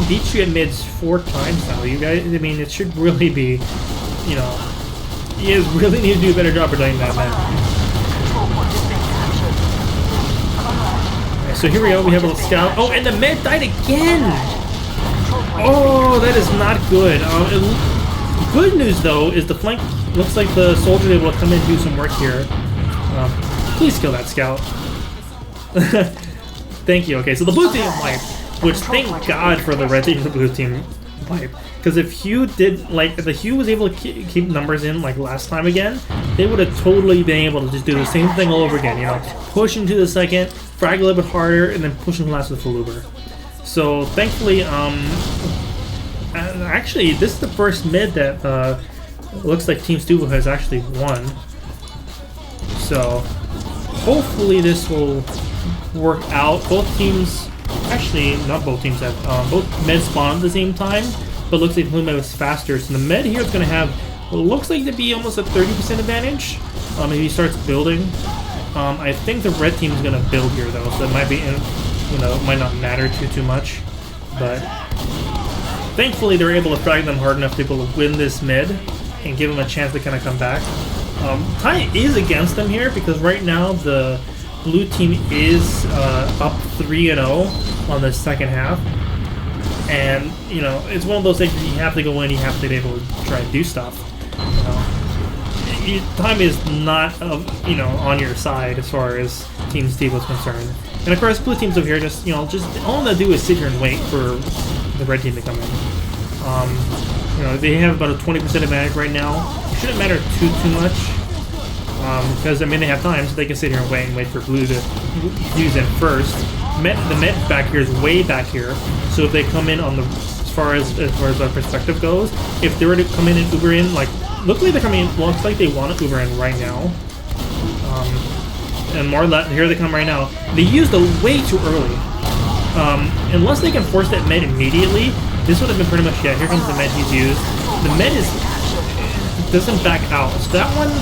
beat you at mids 4 times now. You guys, I mean, it should really be, you know, you really need to do a better job of doing that, man. Okay, so here we go. We have a little scout. Oh, and the med died again. Oh, that is not good. Good news though is the flank looks like the soldier's able to come in and do some work here. Please kill that scout. Thank you. Okay, so the blue team wiped, which thank God for the red team and the blue team wipe. Because if Hue did, like, if the Hue was able to keep numbers in like last time again, they would have totally been able to just do the same thing all over again. You know, push into the second, frag a little bit harder, and then push into the last with full Uber. So thankfully, actually, this is the first mid that looks like Team Stuvo has actually won. So hopefully this will work out. Both teams actually, not both teams have. Both med spawned at the same time, but looks like blue med was faster. So the med here is going to have what looks like to be almost a 30% advantage if he starts building. I think the red team is going to build here though, so it might be, it might not matter too much. But thankfully, they're able to frag them hard enough to be able to win this mid and give them a chance to kind of come back. Time is against them here because right now the blue team is up 3-0 on the second half, and it's one of those things that you have to go in, you have to be able to try and do stuff. Time is not on your side as far as Team Steve was concerned, and of course blue teams over here just all they do is sit here and wait for the red team to come in. They have about a 20% advantage right now. It shouldn't matter too much. Because they have time, so they can sit here and wait for blue to use it first. The med back here is way back here, so if they come in on the as far as our perspective goes, if they were to come in and Uber in, luckily they're coming in. Looks like they want to Uber in right now. And more here they come right now. They used it way too early. Unless they can force that med immediately, this would have been pretty much here comes the med he's used. The med doesn't back out, so that one.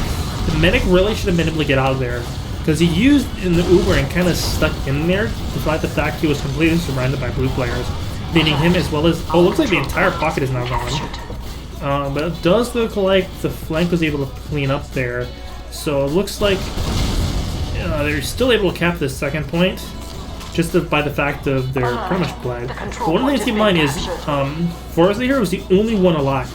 The medic really should have been able to get out of there because he used in the Uber and kind of stuck in there despite the fact he was completely surrounded by blue players, meaning him as well as, looks like the entire pocket is now gone. But it does look like the flank was able to clean up there, so it looks like they're still able to cap this second point just by the fact of they're pretty much bled. But one thing to keep in mind is Forza here was the only one alive.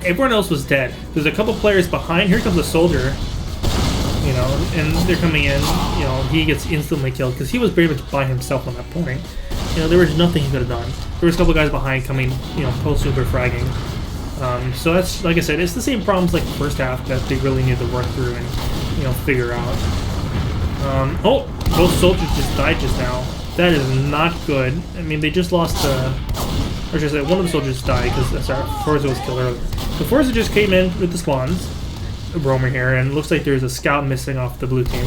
Everyone else was dead. There's a couple players behind. Here comes a soldier, and they're coming in. He gets instantly killed because he was pretty much by himself on that point. There was nothing he could have done. There was a couple guys behind coming, post-super fragging. So that's, like I said, it's the same problems like the first half that they really need to work through and, figure out. Both soldiers just died just now. That is not good. They just lost or should I say, one of the soldiers died because Forza was killed earlier. So Forza just came in with the spawns, Roamer here, and it looks like there's a scout missing off the blue team.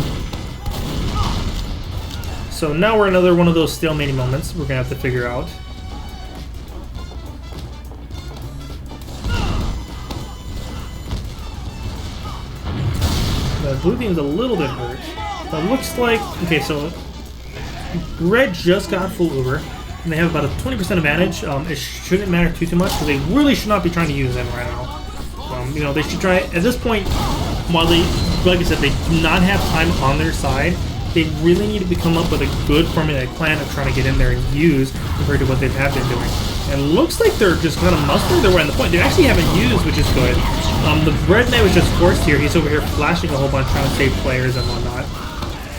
So now we're another one of those stalemating moments we're gonna have to figure out. The blue team's a little bit hurt. But it looks like so red just got full Uber. And they have about a 20% advantage. It shouldn't matter too much because they really should not be trying to use them right now. They should try at this point. While they, like I said, they do not have time on their side. They really need to come up with a good formulaic plan of trying to get in there and use compared to what they have been doing. And it looks like they're just kind of mustering their way on the point. They actually haven't used, which is good. The red knight was just forced here. He's over here flashing a whole bunch, trying to save players and whatnot,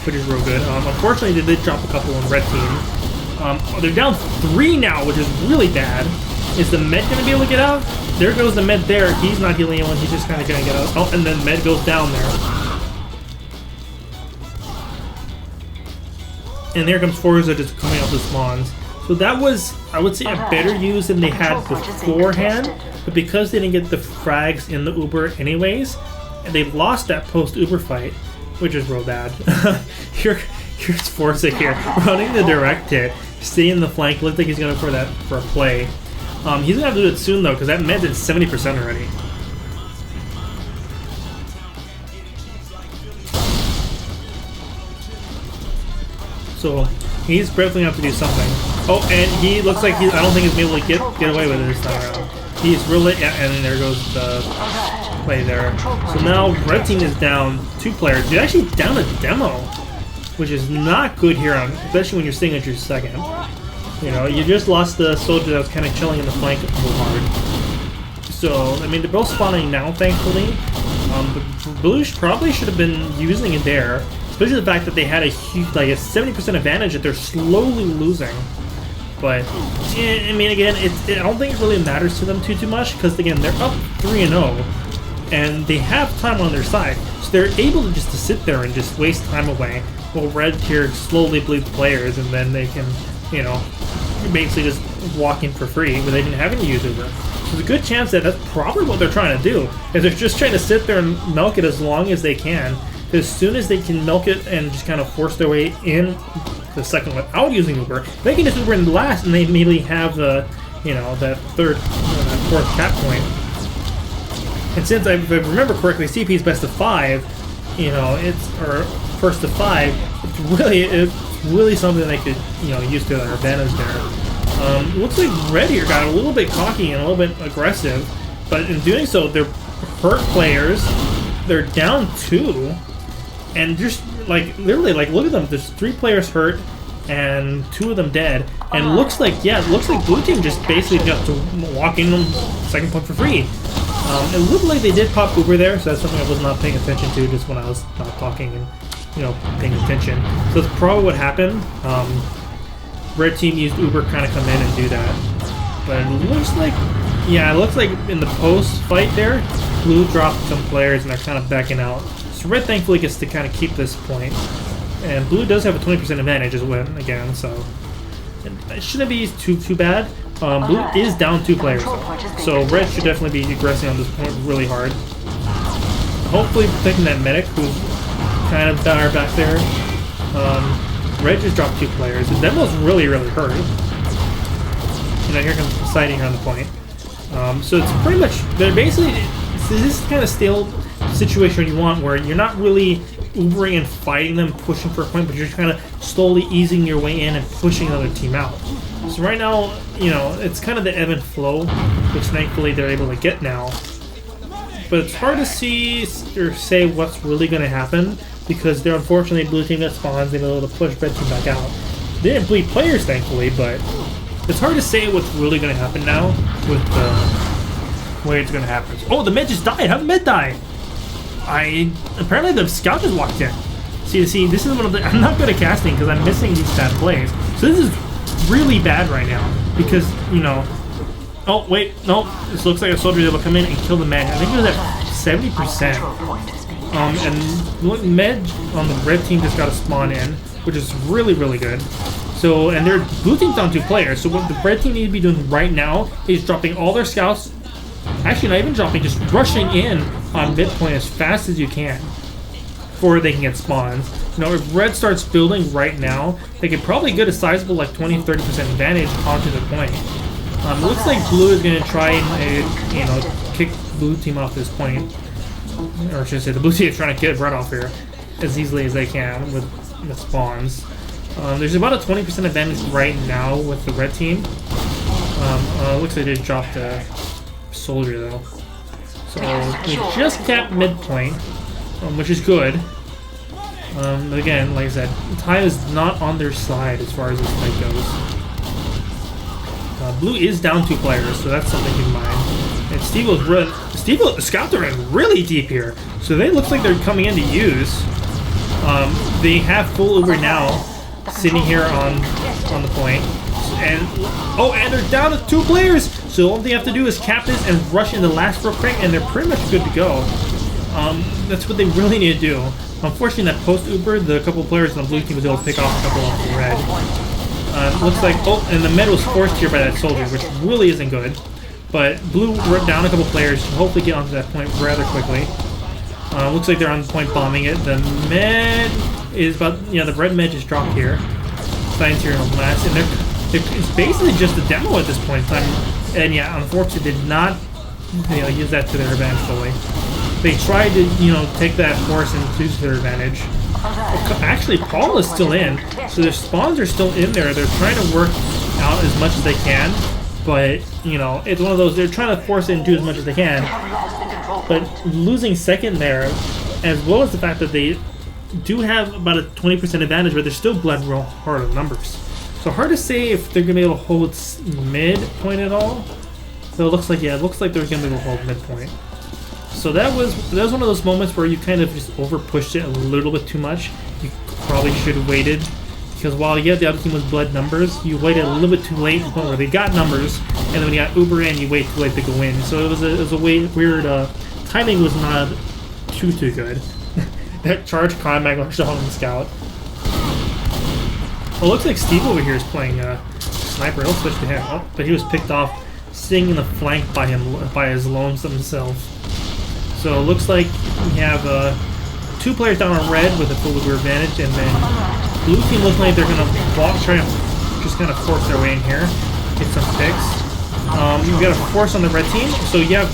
which is real good. Unfortunately, they did drop a couple on red team. They're down 3 now, which is really bad. Is the med going to be able to get out? There goes the med there. He's not healing anyone. He's just kind of going to get out. Oh, and then med goes down there. And there comes Forza just coming off the spawns. So that was, I would say, a better use than they had beforehand. But because they didn't get the frags in the Uber anyways, and they lost that post-Uber fight, which is real bad. Here's Forza here, running the direct hit, staying in the flank. Looks like he's going for a play. He's going to have to do it soon though, because that med is 70% already. So he's definitely going to have to do something. Oh, and he looks like I don't think he's able to get away with it this time around. He's really, and then there goes the play there. So now red team is down 2 players. They're actually down a demo, which is not good here, especially when you're staying at your second. You just lost the soldier that was kind of chilling in the flank a little hard. So, they're both spawning now, thankfully. The Blues probably should have been using it there, especially the fact that they had a huge, a 70% advantage that they're slowly losing. But, again, I don't think it really matters to them too much, because, again, they're up 3-0, and they have time on their side. So they're able to just sit there and just waste time away, while red here slowly bleeds players, and then they can, basically just walk in for free without even having to use Uber. So there's a good chance that that's probably what they're trying to do, is they're just trying to sit there and milk it as long as they can, As soon as they can milk it and just kind of force their way in the second without using Uber, they can just Uber in last, and they immediately have the, you know, that third, that fourth cap point. And since if I remember correctly, CP is best of 5. You know, or first to 5. It's really something they could, you know, use to their advantage there. Looks like Red here got a little bit cocky and a little bit aggressive, but in doing so, they're hurt players. They're down 2, and just like literally, like look at them. There's 3 players hurt, and 2 of them dead. And looks like blue team just basically got to walk in on second point for free. It looked like they did pop Uber there, so that's something I was not paying attention to just when I was not talking and, you know, paying attention. So that's probably what happened. Red team used Uber kind of come in and do that, but it looks like, yeah, it looks like in the post fight there, Blue dropped some players and they're kind of backing out. So Red thankfully gets to kind of keep this point, and Blue does have a 20% advantage as well again, so it shouldn't be too bad. Blue is down 2 players though, so Red should definitely be aggressing on this point really hard. Hopefully protecting that medic who's kind of dire back there. Red just dropped 2 players. The demo's really hurt. You know, here comes Sighting on the point. So it's pretty much, they're basically, this is kind of stale situation you want where you're not really Ubering and fighting them, pushing for a point, but you're kind of slowly easing your way in and pushing another team out. So right now, you know, it's kind of the ebb and flow, which thankfully they're able to get now. But it's hard to see or say what's really going to happen because they're unfortunately blue team that spawns, they're able to push red team back out. They didn't bleed players, thankfully, but it's hard to say what's really going to happen now with the way it's going to happen. Oh, the med just died. How did the med die? Apparently the scout just walked in. See, this is one of the. I'm not good at casting because I'm missing these bad plays. So this is really bad right now because, you know. Oh wait, no. This looks like a soldier is able to come in and kill the med. I think it was at 70%. And med on the red team just got to spawn in, which is really good. So, and their blue team's down 2 players. So what the red team need to be doing right now is dropping all their scouts. Actually, not even dropping, just rushing in on midpoint as fast as you can before they can get spawns. You know, if red starts building right now, they could probably get a sizable like 20-30% advantage onto the point. It looks like blue is going to try and, you know, kick blue team off this point. Or should I say, the blue team is trying to get red off here as easily as they can with the spawns. There's about a 20% advantage right now with the red team. Looks like they dropped a soldier though. So they just capped midpoint, which is good. Again, like I said, time is not on their side as far as this fight goes. Blue is down 2 players, so that's something to keep in mind. And the scouts are in really deep here, so they looks like they're coming in to use. They have full Uber now, sitting here on the point, and they're down to 2 players. So all they have to do is cap this and rush in the last real quick, and they're pretty much good to go. That's what they really need to do. Unfortunately, that post Uber, the couple players on the blue team was able to pick off a couple off the red. Looks like, and the med was forced here by that soldier, which really isn't good. But blue ripped down a couple players to hopefully get onto that point rather quickly. Looks like they're on the point bombing it. The med is about, you know, the red med just dropped here. Science here on last, and it's basically just a demo at this point in time. And yeah, unfortunately, did not, you know, use that to their advantage fully. They tried to, you know, take that force and use their advantage. Actually, Paul is still in, so their spawns are still in there. They're trying to work out as much as they can, but, you know, it's one of those, they're trying to force it and do as much as they can. But losing second there, as well as the fact that they do have about a 20% advantage, but they're still bled real hard on numbers. So hard to say if they're going to be able to hold midpoint at all. So it looks like, yeah, it looks like they're going to be able to hold midpoint. So that was one of those moments where you kind of just over pushed it a little bit too much. You probably should have waited, because while the other team was bled numbers, you waited a little bit too late to the point where they got numbers, and then when you got Uber in, you wait too late to go in. So it was a weird timing was not too good. That charge combat rushed on the scout. Well, it looks like Steve over here is playing sniper. He'll switch to him, but he was picked off, sitting in the flank by his lonesome self. So it looks like we have 2 2 players down on red with a full Uber advantage, and then blue team looks like they're gonna try to just kind of force their way in here, get some picks. You got a force on the red team, so you have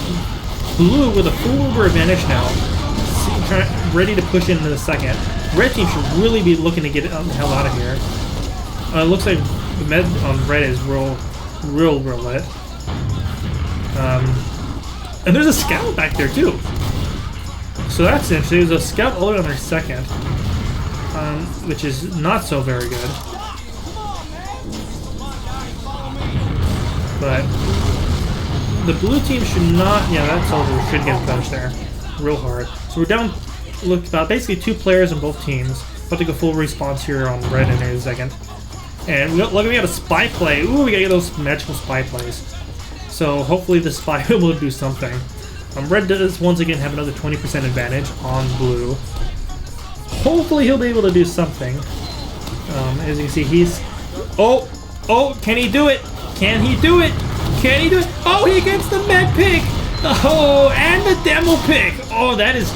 blue with a full Uber advantage now, ready to push into the second. Red team should really be looking to get the hell out of here. It looks like the med on red is real lit. And there's a scout back there too. So that's interesting. There's a scout all the way on their second, which is not so very good. But the blue team should not. Yeah, that soldier should get punched there, real hard. So we're down. Look, basically 2 players on both teams. About to go full response here on red in a second. And look, we got a spy play. Ooh, we gotta get those magical spy plays. So hopefully the spy will be able to do something. Red does once again have another 20% advantage on blue. Hopefully he'll be able to do something. As you can see, he's... Oh, can he do it? Can he do it? Can he do it? Oh, he gets the med pick! Oh, and the demo pick! Oh, that is...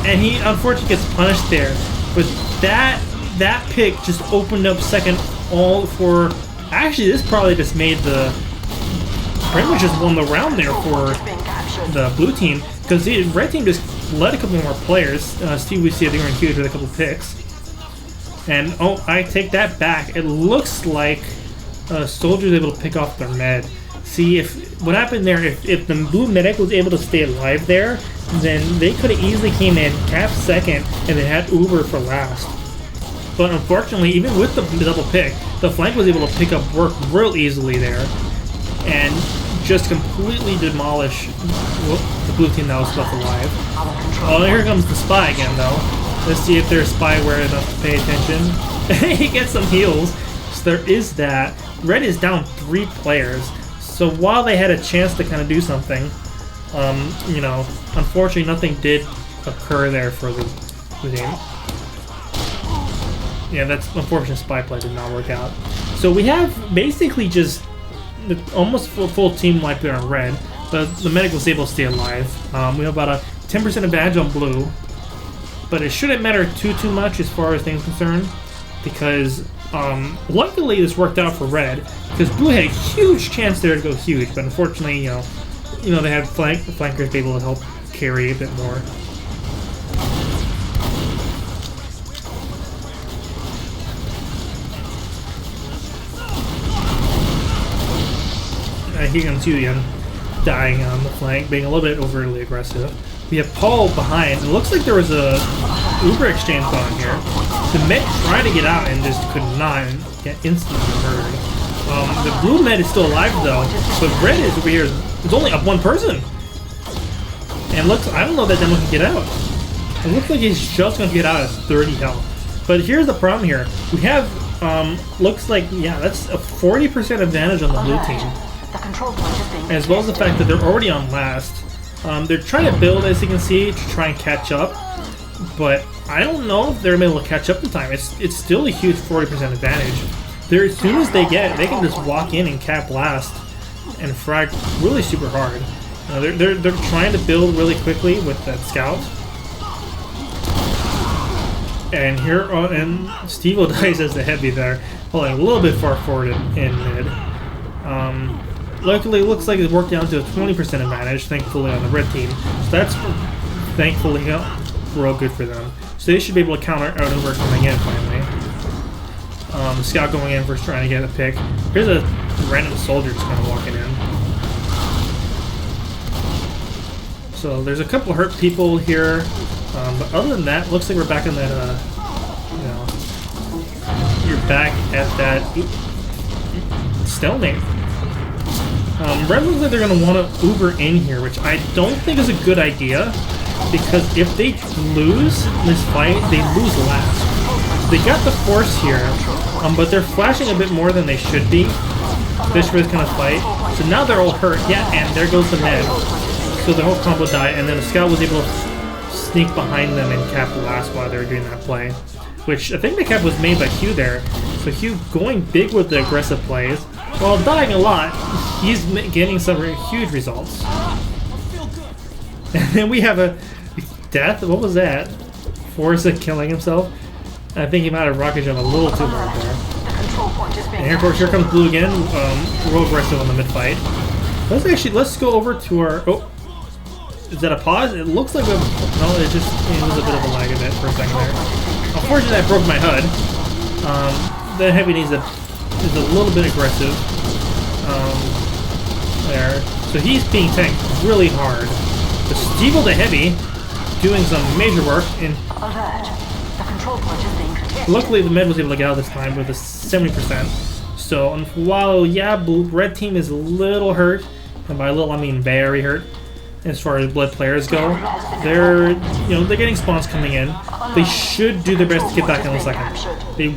And he unfortunately gets punished there. But that pick just opened up second all for... Actually, this probably just made the... Pretty much just won the round there for the blue team. Because the red team just led a couple more players. Steve, we see it during huge with a couple picks. And, oh, I take that back. It looks like Soldier's able to pick off their med. See, if what happened there, if the blue medic was able to stay alive there, then they could have easily came in, capped second, and then had Uber for last. But unfortunately, even with the double pick, the flank was able to pick up work real easily there, and just completely demolish the blue team that was left alive. Oh, here comes the spy again, though. Let's see if their spy aware enough to pay attention. He gets some heals, so there is that. Red is down 3 players. So while they had a chance to kind of do something, you know, unfortunately nothing did occur there for the game. Yeah, that's unfortunate. Spy play did not work out. So we have basically just almost full team wipe there on red, but the medic was able to stay alive. We have about a 10% advantage on blue, but it shouldn't matter too much as far as things concerned, because luckily this worked out for red, because blue had a huge chance there to go huge, but unfortunately, you know they had flankers able to help carry a bit more. Here comes Yuyan dying on the flank, being a little bit overly aggressive. We have Paul behind. It looks like there was a Uber exchange going here. The med tried to get out and just could not, and get instantly murdered. The blue med is still alive though, but red is over here. It's only up 1 person. And looks, I don't know that demo can get out. It looks like he's just going to get out at 30 health. But here's the problem here. We have, looks like, yeah, that's a 40% advantage on the blue team. The control point is being As well as the fact that they're already on last. They're trying to build, as you can see, to try and catch up. But I don't know if they're able to catch up in time. It's still a huge 40% advantage. As soon as they get it, they can just walk in and cap last and frag really super hard. They're trying to build really quickly with that scout. And here, and Steve dies as the heavy there, pulling a little bit far forward in mid. Luckily, it looks like it worked down to a 20% advantage, thankfully, on the red team. So that's thankfully real good for them. So they should be able to counter outnumber coming in finally. Scout going in first, trying to get a pick. Here's a random soldier just kind of walking in. So there's a couple hurt people here, but other than that, looks like we're back in that. You're back at that stalemate. Red looks like they're going to want to Uber in here, which I don't think is a good idea, because if they lose this fight, they lose last. They got the force here, but they're flashing a bit more than they should be, just for this kind of fight. So now they're all hurt. Yeah, and there goes the med. So the whole combo died, and then the scout was able to sneak behind them and cap the last while they were doing that play. Which I think the cap was made by Hugh there. So Hugh going big with the aggressive plays, while dying a lot, he's getting some huge results. And then we have a death. What was that? Forza killing himself. I think he might have rocket jumped a little too hard there. The control point is being And here, of course, here comes Blue again. Real aggressive on the mid fight. Let's go over to our. Oh, is that a pause? It looks like we have. No, it just it was a bit of a lag in it for a second there. Unfortunately, I broke my HUD. The heavy is a little bit aggressive. There. So he's being tanked really hard. The Steeple the heavy doing some major work. And alert. The control point is being contested. luckily, the med was able to get out this time with a 70%. So while red team is a little hurt, and by little I mean very hurt, as far as blood players go, they're getting spawns coming in. They should do their best to get back in the second. They